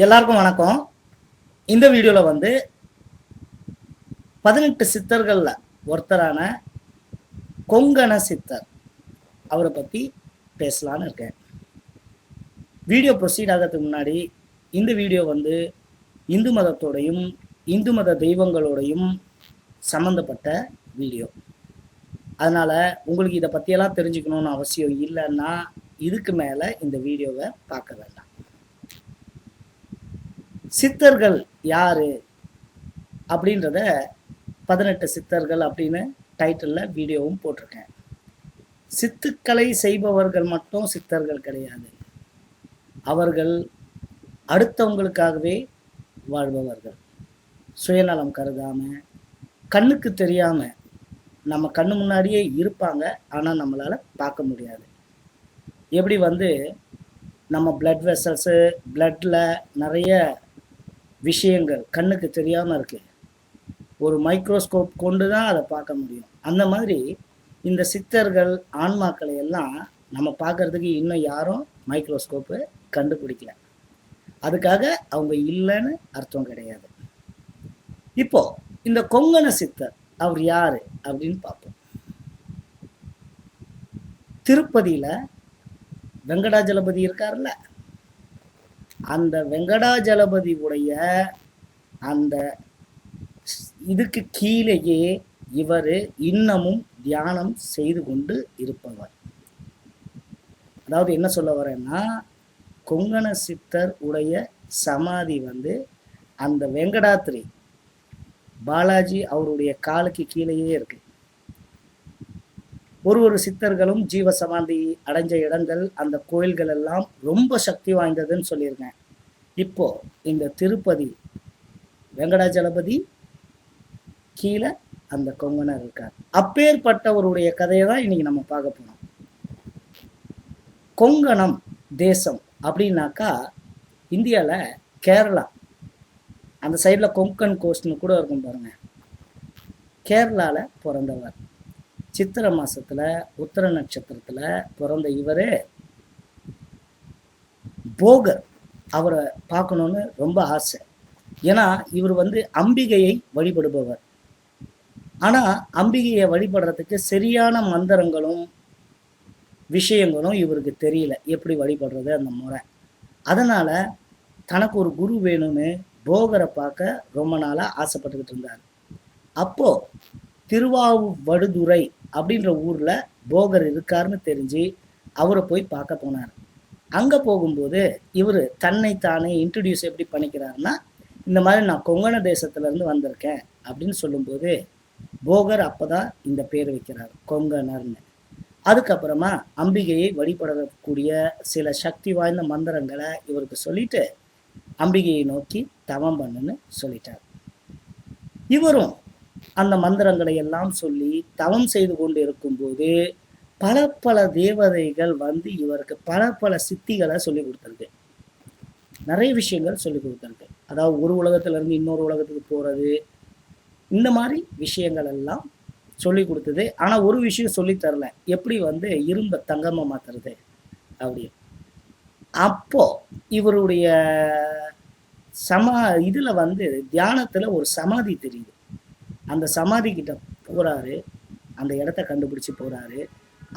எல்லாருக்கும் வணக்கம். இந்த வீடியோவில் வந்து 18 சித்தர்களில் ஒருத்தரான கொங்கண சித்தர் அவரை பற்றி பேசலான்னு இருக்கேன். வீடியோ ப்ரொசீட் ஆகிறதுக்கு முன்னாடி இந்த வீடியோ வந்து இந்து மதத்தோடையும் இந்து மத தெய்வங்களோடையும் சம்மந்தப்பட்ட வீடியோ. அதனால் உங்களுக்கு இதை பற்றியெல்லாம் தெரிஞ்சுக்கணுன்னு அவசியம் இல்லைன்னா இதுக்கு மேலே இந்த வீடியோவை பார்க்க வேண்டாம். சித்தர்கள் யாரு அப்படின்றத 18 சித்தர்கள் அப்படின்னு டைட்டிலில் வீடியோவும் போட்டிருக்கேன். சித்துக்களை செய்பவர்கள் மட்டும் சித்தர்கள் கிடையாது. அவர்கள் அடுத்தவங்களுக்காகவே வாழ்பவர்கள். சுயநலம் கருதாம, கண்ணுக்கு தெரியாம நம்ம கண்ணு முன்னாடியே இருப்பாங்க, ஆனால் நம்மளால் பார்க்க முடியாது. எப்படி வந்து நம்ம பிளட் வெசல்ஸு, பிளட்டில் நிறைய விஷயங்கள் கண்ணுக்கு தெரியாமல் இருக்கு, ஒரு மைக்ரோஸ்கோப் கொண்டு தான் அதை பார்க்க முடியும். அந்த மாதிரி இந்த சித்தர்கள் ஆன்மாக்களை எல்லாம் நம்ம பார்க்கறதுக்கு இன்னும் யாரும் மைக்ரோஸ்கோப்பு கண்டுபிடிக்கல. அதுக்காக அவங்க இல்லைன்னு அர்த்தம் கிடையாது. இப்போ இந்த கொங்கண சித்தர் அவர் யாரு அப்படின்னு பார்ப்போம். திருப்பதியில வெங்கடாஜலபதி இருக்காருல்ல, அந்த வெங்கடாஜலபதி உடைய அந்த இதுக்கு கீழேயே இவர் இன்னமும் தியானம் செய்து கொண்டு இருப்பவர். அதாவது என்ன சொல்ல வரேன்னா, கொங்கண சித்தர் உடைய சமாதி வந்து அந்த வெங்கடாத்ரி பாலாஜி அவருடைய காலுக்கு கீழேயே இருக்கு. ஒரு சித்தர்களும் ஜீவ சமாதி அடைஞ்ச இடங்கள், அந்த கோயில்கள் எல்லாம் ரொம்ப சக்தி வாய்ந்ததுன்னு சொல்லியிருக்கேன். இப்போ இந்த திருப்பதி வெங்கடாஜலபதி கீழே அந்த கொங்கணர் இருக்கார். அப்பேற்பட்டவருடைய கதையை தான் இன்னைக்கு நம்ம பார்க்க போறோம். கொங்கணம் தேசம் அப்படின்னாக்கா இந்தியாவில் கேரளா அந்த சைடில் கொங்கன் கோஸ்ட்னு கூட இருக்கும் பாருங்க. கேரளாவில் பிறந்தவர். சித்திரை மாசத்துல உத்தர நட்சத்திரத்துல பிறந்த இவரே போகர் அவரை பார்க்கணுன்னு ரொம்ப ஆசை. ஏன்னா இவர் வந்து அம்பிகையை வழிபடுபவர். ஆனா அம்பிகையை வழிபடுறதுக்கு சரியான மந்திரங்களும் விஷயங்களும் இவருக்கு தெரியல, எப்படி வழிபடுறது அந்த முறை. அதனால தனக்கு ஒரு குரு வேணும்னு போகரை பார்க்க ரொம்ப நாளா ஆசைப்பட்டுக்கிட்டு இருந்தார். அப்போ திருவாவடுதுறை அப்படின்ற ஊர்ல போகர் இருக்காருன்னு தெரிஞ்சு அவரை போய் பார்க்க போனார். அங்க போகும்போது இவர் தன்னைத்தானே இன்ட்ரடியூஸ் எப்படி பண்ணிக்கிறாருன்னா, இந்த மாதிரி நான் கொங்கண தேசத்துல இருந்து வந்திருக்கேன் அப்படின்னு சொல்லும்போது போகர் அப்பதான் இந்த பேர் வைக்கிறார், கொங்கணர்னு. அதுக்கப்புறமா அம்பிகையை வழிபடக்கூடிய சில சக்தி வாய்ந்த மந்திரங்களை இவருக்கு சொல்லிட்டு அம்பிகையை நோக்கி தவம் பண்ணுன்னு சொல்லிட்டார். இவரும் அந்த மந்திரங்களை எல்லாம் சொல்லி தவம் செய்து கொண்டு இருக்கும்போது பல தேவதைகள் வந்து இவருக்கு பல சித்திகளை சொல்லி கொடுத்துருக்கு. நிறைய விஷயங்கள் சொல்லி கொடுத்துருக்கு. அதாவது ஒரு உலகத்துல இருந்து இன்னொரு உலகத்துக்கு போறது, இந்த மாதிரி விஷயங்கள் எல்லாம் சொல்லி கொடுத்தது. ஆனா ஒரு விஷயம் சொல்லி தரல, எப்படி வந்து இரும்ப தங்கமா மாத்துறது அப்படி. அப்போ இவருடைய இதுல வந்து தியானத்துல ஒரு சமாதி தெரியுது. அந்த சமாதி கிட்ட போறாரு, அந்த இடத்த கண்டுபிடிச்சு போறாரு.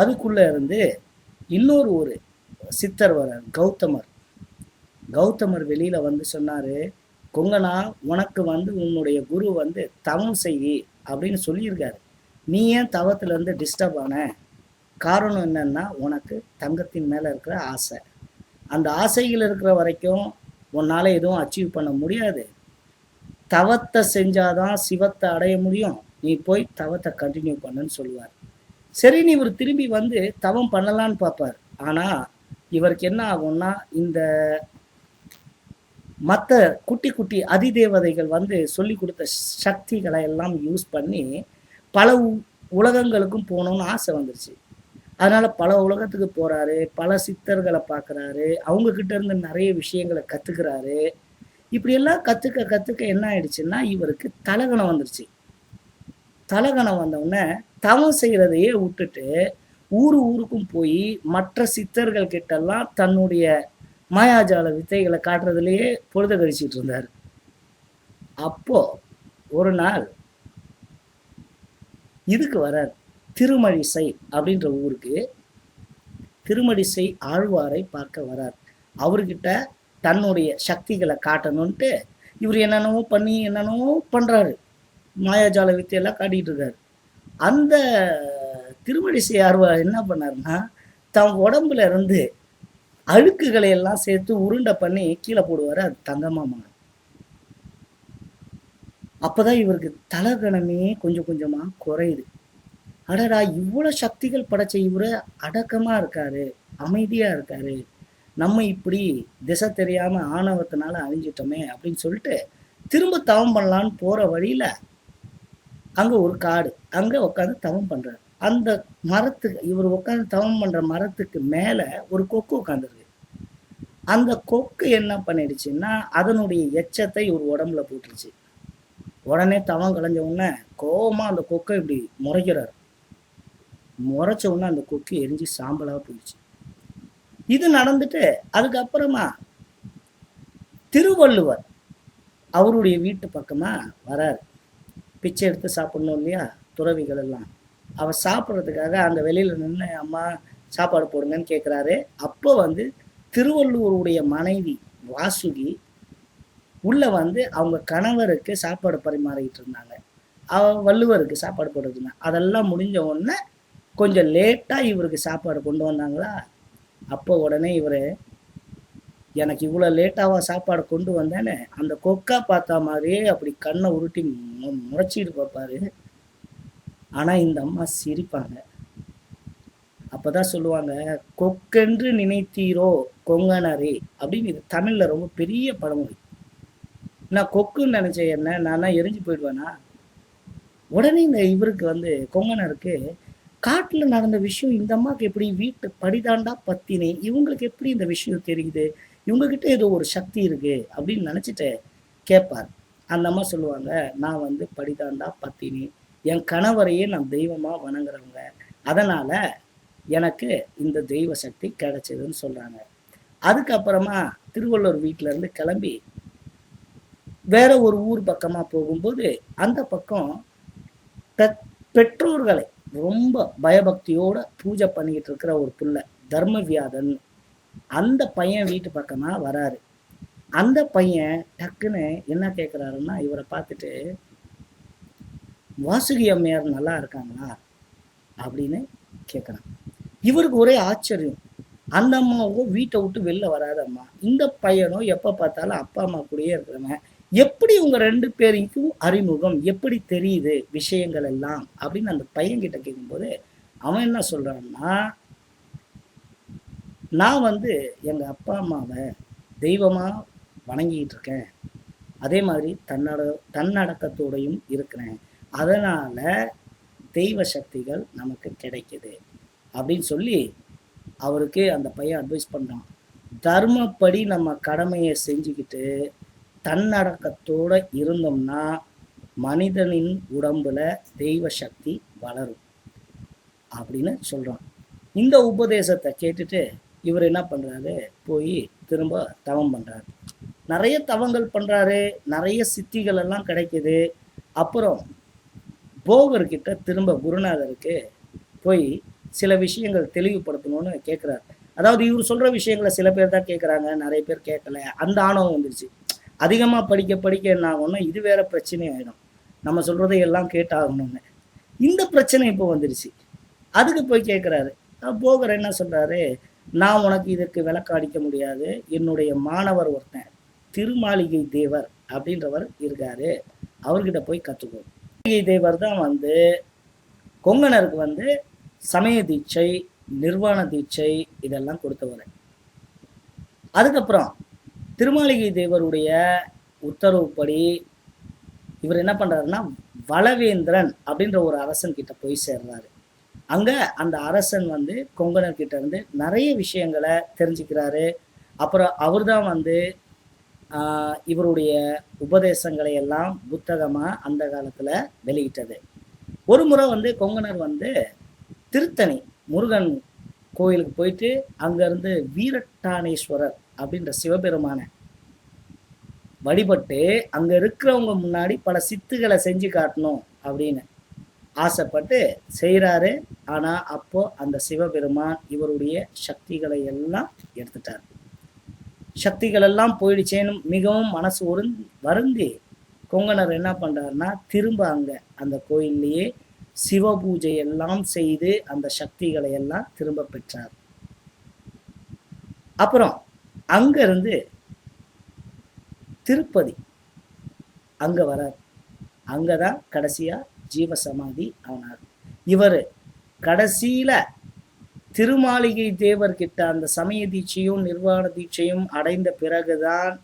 அதுக்குள்ள இருந்து இன்னொரு ஒரு சித்தர் வர்றார், கௌதமர் வெளியில வந்து சொன்னாரு, கொங்கணா உனக்கு வந்து உன்னுடைய குரு வந்து தவம் செய் அப்படின்னு சொல்லியிருக்காரு. நீ ஏன் தவத்துல இருந்து டிஸ்டர்ப் ஆன? காரணம் என்னன்னா, உனக்கு தங்கத்தின் மேல இருக்கிற ஆசை. அந்த ஆசைகள் இருக்கிற வரைக்கும் உன்னால எதுவும் அச்சீவ் பண்ண முடியாது. தவத்தை செஞ்சாதான் சிவத்தை அடைய முடியும். நீ போய் தவத்தை கண்டினியூ பண்ணுன்னு சொல்லுவார். சரின்னு இவர் திரும்பி வந்து தவம் பண்ணலான்னு பார்ப்பார். ஆனா இவருக்கு என்ன ஆகும்னா, இந்த மற்ற குட்டி அதிதேவதைகள் வந்து சொல்லி கொடுத்த சக்திகளை எல்லாம் யூஸ் பண்ணி பல உலகங்களுக்கும் போகணும்னு ஆசை வந்துருச்சு. அதனால பல உலகத்துக்கு போறாரு, பல சித்தர்களை பார்க்குறாரு, அவங்க கிட்ட இருந்து நிறைய விஷயங்களை கத்துக்கிறாரு. இப்படியெல்லாம் கற்றுக்க என்ன ஆயிடுச்சுன்னா, இவருக்கு தலகணம் வந்துருச்சு. தலகணம் வந்தவுடனே தவம் செய்கிறதையே விட்டுட்டு ஊருக்கும் போய் மற்ற சித்தர்கள் கிட்டெல்லாம் தன்னுடைய மாயாஜால வித்தைகளை காட்டுறதுலயே பொழுத கழிச்சிட்டு இருந்தார். அப்போ ஒரு நாள் இதுக்கு வரார், திருமழிசை அப்படின்ற ஊருக்கு திருமழிசை ஆழ்வாரை பார்க்க வரார். அவர்கிட்ட தன்னுடைய சக்திகளை காட்டணும்ட்டு இவர் என்னென்னவோ பண்ணி என்னென்னவோ பண்றாரு, மாயாஜால வித்தையெல்லாம் காட்டிட்டு இருக்காரு. அந்த திருமழிசை ஆழ்வார் என்ன பண்ணாருன்னா, தன் உடம்புல இருந்து அழுக்குகளை எல்லாம் சேர்த்து உருண்டை பண்ணி கீழே போடுவாரு, அது தங்கமா மாறும். அப்பதான் இவருக்கு தலகணமே கொஞ்சம் கொஞ்சமா குறையுது. அடடா, இவ்வளவு சக்திகள் படைச்ச இவரு அடக்கமா இருக்காரு, அமைதியா இருக்காரு, நம்ம இப்படி திசை தெரியாம ஆணவத்தினால அழிஞ்சிட்டோமே அப்படின்னு சொல்லிட்டு திரும்ப தவம் பண்ணலான்னு போற வழியில அங்க ஒரு காடு, அங்க உட்காந்து தவம் பண்றாரு. அந்த மரத்துக்கு இவர் உட்காந்து தவம் பண்ற மரத்துக்கு மேல ஒரு கொக்கு உட்காந்துருக்கு. அந்த கொக்கு என்ன பண்ணிடுச்சுன்னா அதனுடைய எச்சத்தை இவர் உடம்புல போட்டுருச்சு. உடனே தவம் கலைஞ்ச உடனே கோபமா அந்த கொக்கை இப்படி முறைக்கிறார். முறைச்ச உடனே அந்த கொக்கு எரிஞ்சு சாம்பலா போயிடுச்சு. இது நடந்துட்டு அதுக்கப்புறமா திருவள்ளுவர் அவருடைய வீட்டு பக்கமா வராரு. பிச்சை எடுத்து சாப்பிடணும் இல்லையா துறவிகள் எல்லாம். அவர் சாப்பிட்றதுக்காக அந்த வெளியில நின்று அம்மா சாப்பாடு போடுங்கன்னு கேட்குறாரு. அப்போ திருவள்ளுவருடைய மனைவி வாசுகி உள்ள அவங்க கணவருக்கு சாப்பாடு பரிமாறிக்கிட்டு இருந்தாங்க. வள்ளுவருக்கு சாப்பாடு போட்டுட்டு இருந்தாங்க. அதெல்லாம் முடிஞ்ச உடனே கொஞ்சம் லேட்டா இவருக்கு சாப்பாடு கொண்டு வந்தாங்களா. அப்போ உடனே இவரு, எனக்கு இவ்வளோ லேட்டாவா சாப்பாடு கொண்டு வந்தேன்னு அந்த கொக்கா பார்த்தா மாதிரியே அப்படி கண்ணை உருட்டி முறைச்சிட்டு பார்ப்பாரு. ஆனா இந்த அம்மா சிரிப்பாங்க. அப்பதான் சொல்லுவாங்க, கொக்கென்று நினைத்தீரோ கொங்கனரே அப்படின்னு. இது தமிழ்ல ரொம்ப பெரிய பழமொழி. நான் கொக்குன்னு நினைச்சேன், என்ன நான் எரிஞ்சு போயிடுவேனா. உடனே இவருக்கு கொங்கனருக்கு காட்டுல நடந்த விஷயம் இந்த அம்மாவுக்கு எப்படி வீட்டு படிதாண்டா பத்தினே, இவங்களுக்கு எப்படி இந்த விஷயம் தெரியுது, இவங்க கிட்ட ஏதோ ஒரு சக்தி இருக்கு அப்படின்னு நினைச்சிட்டு கேட்பார். அந்த அம்மா சொல்லுவாங்க, நான் படிதாண்டா பத்தினி, என் கணவரையே நான் தெய்வமா வணங்குறவங்க, அதனால எனக்கு இந்த தெய்வ சக்தி கிடைச்சதுன்னு சொல்றாங்க. அதுக்கப்புறமா திருவள்ளுவர் வீட்டுல இருந்து கிளம்பி வேற ஒரு ஊர் பக்கமா போகும்போது அந்த பக்கம் பெற்றோர்களை ரொம்ப பயபக்தியோட பூஜை பண்ணிக்கிட்டு இருக்கிற ஒரு புள்ள தர்மவியாதன், அந்த பையன் வீட்டு பக்கமா வராரு. அந்த பையன் டக்குன்னு என்ன கேட்குறாருன்னா, இவரை பார்த்துட்டு, வாசுகி அம்மையார் நல்லா இருக்காங்களா அப்படின்னு கேட்குறான். இவருக்கு ஒரே ஆச்சரியம். அந்த அம்மாவோ வீட்டை விட்டு வெளில வராத அம்மா, இந்த பையனோ எப்போ பார்த்தாலும் அப்பா அம்மா கூடயே இருக்கிறவன், எப்படி உங்க ரெண்டு பேருக்கும் அறிமுகம், எப்படி தெரியுது விஷயங்கள் எல்லாம் அப்படின்னு அந்த பையன் கிட்ட கேட்கும்போது அவன் என்ன சொல்றான்னா, நான் எங்க அப்பா அம்மாவை தெய்வமா வணங்கிட்டு இருக்கேன், அதே மாதிரி தன்னடக்கத்தோடையும் இருக்கிறேன், அதனால தெய்வ சக்திகள் நமக்கு கிடைக்குது அப்படின்னு சொல்லி அவருக்கு அந்த பையன் அட்வைஸ் பண்றான். தர்மப்படி நம்ம கடமையை செஞ்சுக்கிட்டு தன்னடக்கத்தோட இருந்தோம்னா மனிதனின் உடம்புல தெய்வ சக்தி வளரும் அப்படின்னு சொல்றான். இந்த உபதேசத்தை கேட்டுட்டு இவர் என்ன பண்றாரு, போய் திரும்ப தவம் பண்றாரு. நிறைய தவங்கள் பண்றாரு, நிறைய சித்திகள் எல்லாம் கிடைக்குது. அப்புறம் போகர்கிட்ட திரும்ப குருநாதருக்கு போய் சில விஷயங்கள் தெளிவுபடுத்தணும்னு கேட்குறாரு. அதாவது இவர் சொல்ற விஷயங்களை சில பேர் தான் கேட்குறாங்க, நிறைய பேர் கேட்கல. அந்த ஆணவம் வந்துருச்சு. அதிகமாக படிக்க படிக்க என்ன ஆகும்னா இது வேற பிரச்சனை ஆகிடும், நம்ம சொல்றதை எல்லாம் கேட்டாகணும்னு. இந்த பிரச்சனை இப்போ வந்துருச்சு. அதுக்கு போய் கேட்குறாரு. போகர் என்ன சொல்றாரு, நான் உனக்கு இதுக்கு விளக்கம் அளிக்க முடியாது, என்னுடைய மாணவர் ஒருத்தன் திருமாளிகை தேவர் அப்படின்றவர் இருக்காரு, அவர்கிட்ட போய் கற்றுக்கோ. மாளிகை தேவர் தான் கொங்கணருக்கு சமய தீட்சை, நிர்வாண தீட்சை இதெல்லாம் கொடுத்தவர். அதுக்கப்புறம் திருமாளிகை தேவருடைய உத்தரவுப்படி இவர் என்ன பண்றாருன்னா வளவேந்திரன் அப்படின்ற ஒரு அரசன் கிட்ட போய் சேர்றாரு. அங்க அந்த அரசன் கொங்கணர் கிட்ட இருந்து நிறைய விஷயங்களை தெரிஞ்சுக்கிறாரு. அப்புறம் அவர் தான் இவருடைய உபதேசங்களை எல்லாம் புத்தகமா அந்த காலத்துல வெளியிட்டது. ஒரு முறை கொங்கணர் திருத்தணி முருகன் கோயிலுக்கு போயிட்டு அங்க இருந்து வீரட்டானேஸ்வரர் அப்படின்ற சிவபெருமான வழிபட்டு அங்க இருக்கிறவங்க முன்னாடி பல சித்துகளை செஞ்சு காட்டணும் அப்படின்னு ஆசைப்பட்டு செய்கிறாரு. ஆனா அப்போ அந்த சிவபெருமான் இவருடைய சக்திகளை எல்லாம் எடுத்துட்டார். சக்திகள் எல்லாம் போயிடுச்சேன்னு மிகவும் மனசு வருந்தி கொங்கணர் என்ன பண்றாருன்னா திரும்ப அங்க அந்த கோயில்லையே சிவ பூஜை எல்லாம் செய்து அந்த சக்திகளை எல்லாம் திரும்ப பெற்றார். அப்புறம் அங்க இருந்து திருப்பதி அங்க வரார். அங்கதான் கடைசியா ஜீவசமாதி ஆனார். இவர் கடைசியில திருமாளிகை தேவர்கிட்ட அந்த சமய தீட்சையும் நிர்வாண தீட்சையும் அடைந்த பிறகுதான்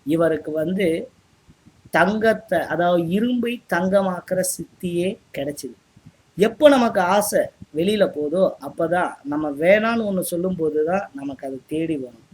இவருக்கு தங்கத்தை, அதாவது இரும்பை தங்கமாக்குற சித்தியே கிடைச்சிது. எப்போ நமக்கு ஆசை வெளியில போதோ அப்பதான் நம்ம வேணான்னு ஒன்று சொல்லும் போதுதான் நமக்கு அது தேடி வரும்.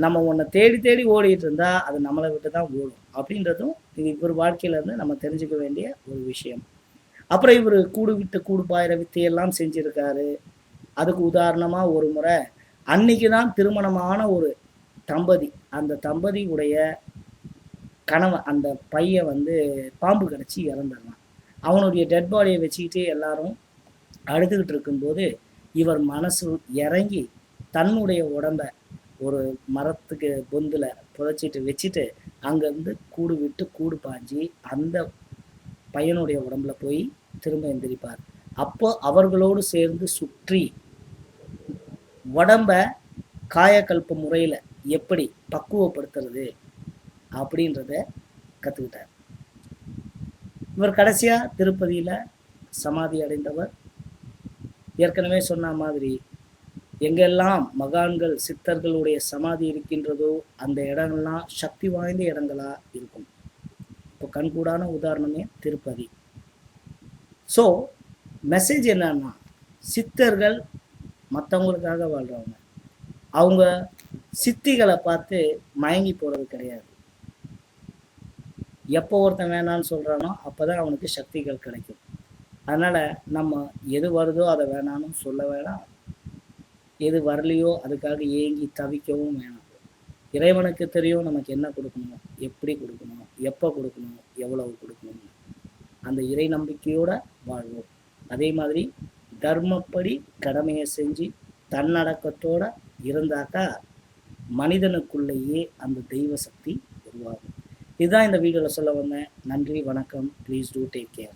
நம்ம ஒன்றை தேடி தேடி ஓடிட்டு இருந்தா அது நம்மளை விட்டு தான் ஓடும் அப்படின்றதும் இது இவர் வாழ்க்கையில இருந்து நம்ம தெரிஞ்சுக்க வேண்டிய ஒரு விஷயம். அப்புறம் இவர் கூடு விட்டு கூடு பாயிர வித்தையெல்லாம் செஞ்சிருக்காரு. அதுக்கு உதாரணமா ஒரு முறை அன்னைக்கு தான் திருமணமான ஒரு தம்பதி, அந்த தம்பதி உடைய கணவன், அந்த பையன் பாம்பு கடிச்சு இறந்துடலாம். அவனுடைய டெட் பாடியை வச்சுக்கிட்டு எல்லாரும் அழுதுகிட்டு இருக்கும்போது இவர் மனசு இறங்கி தன்னுடைய உடம்ப ஒரு மரத்துக்கு பொந்துல புதைச்சிட்டு வச்சுட்டு அங்கேருந்து கூடு விட்டு கூடு பாஞ்சி அந்த பையனுடைய உடம்புல போய் திரும்ப எந்திரிப்பார். அப்போ அவர்களோடு சேர்ந்து சுற்றி உடம்ப காயக்கல்ப முறையில் எப்படி பக்குவப்படுத்துறது அப்படின்றத கற்றுக்கிட்டார். இவர் கடைசியா திருப்பதியில சமாதி அடைந்தவர். ஏற்கனவே சொன்ன மாதிரி எங்கெல்லாம் மகான்கள் சித்தர்களுடைய சமாதி இருக்கின்றதோ அந்த இடங்கள்லாம் சக்தி வாய்ந்த இடங்களா இருக்கும். இப்போ கண்கூடான உதாரணமே திருப்பதி. ஸோ மெசேஜ் என்னன்னா, சித்தர்கள் மற்றவங்களுக்காக வாழ்றவங்க. அவங்க சித்திகளை பார்த்து மயங்கி போறது கிடையாது. எப்போ ஒருத்தன் வேணான்னு சொல்றானோ அப்போதான் அவனுக்கு சக்திகள் கிடைக்கும். அதனால நம்ம எது வருதோ அதை வேணான்னு சொல்ல வேணாம், எது வரலையோ அதுக்காக ஏங்கி தவிக்கவும் வேணாம். இறைவனுக்கு தெரியும் நமக்கு என்ன கொடுக்கணும், எப்படி கொடுக்கணும், எப்போ கொடுக்கணும், எவ்வளவு கொடுக்கணும். அந்த இறை நம்பிக்கையோட வாழ்வோம். அதே மாதிரி தர்மப்படி கடமையை செஞ்சு தன்னடக்கத்தோட இருந்தாக்கா மனிதனுக்குள்ளேயே அந்த தெய்வ சக்தி உருவாகும். இதுதான் இந்த வீடியோவில் சொல்ல வந்தேன். நன்றி, வணக்கம். Please do take care.